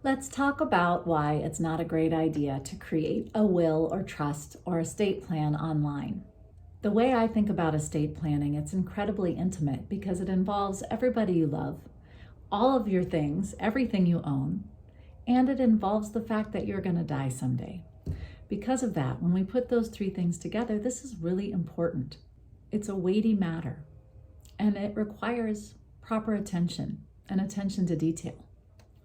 Let's talk about why it's not a great idea to create a will or trust or estate plan online. The way I think about estate planning, it's incredibly intimate because it involves everybody you love, all of your things, everything you own, and it involves the fact that you're going to die someday. Because of that, when we put those three things together, this is really important. It's a weighty matter, and it requires proper attention and attention to detail.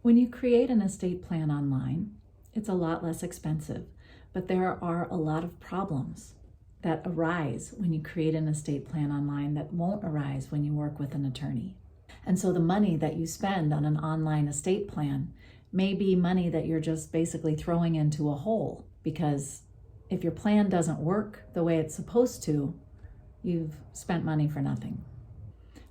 When you create an estate plan online, it's a lot less expensive, but there are a lot of problems that arise when you create an estate plan online that won't arise when you work with an attorney. And so the money that you spend on an online estate plan may be money that you're just basically throwing into a hole, because if your plan doesn't work the way it's supposed to, you've spent money for nothing.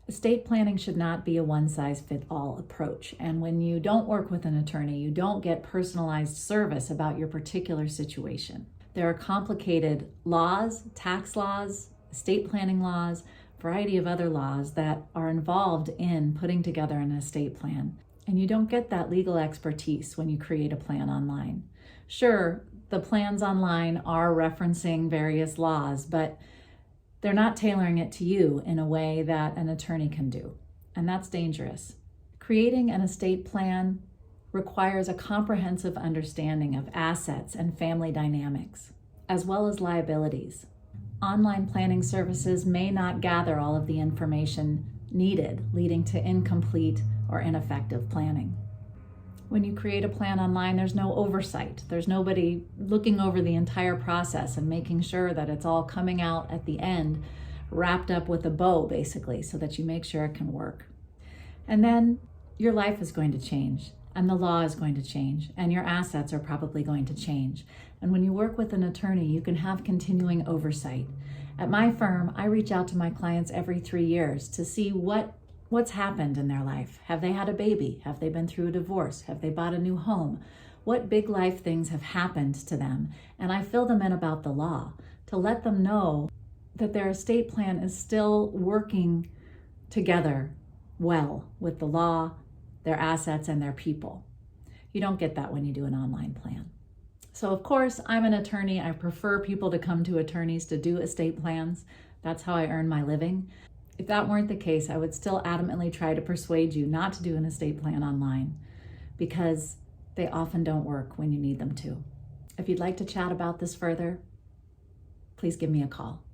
Estate planning should not be a one-size-fits-all approach. And when you don't work with an attorney, you don't get personalized service about your particular situation. There are complicated laws, tax laws, estate planning laws, a variety of other laws that are involved in putting together an estate plan. And you don't get that legal expertise when you create a plan online. Sure, the plans online are referencing various laws, but they're not tailoring it to you in a way that an attorney can do, and that's dangerous. Creating an estate plan requires a comprehensive understanding of assets and family dynamics, as well as liabilities. Online planning services may not gather all of the information needed, leading to incomplete or ineffective planning. When you create a plan online, there's no oversight. There's nobody looking over the entire process and making sure that it's all coming out at the end, wrapped up with a bow, basically, so that you make sure it can work. And then your life is going to change, and the law is going to change, and your assets are probably going to change. And when you work with an attorney, you can have continuing oversight. At my firm, I reach out to my clients every 3 years to see what's happened in their life. Have they had a baby? Have they been through a divorce? Have they bought a new home? What big life things have happened to them? And I fill them in about the law to let them know that their estate plan is still working together well with the law, their assets, and their people. You don't get that when you do an online plan. So of course, I'm an attorney. I prefer people to come to attorneys to do estate plans. That's how I earn my living. If that weren't the case, I would still adamantly try to persuade you not to do an estate plan online, because they often don't work when you need them to. If you'd like to chat about this further, please give me a call.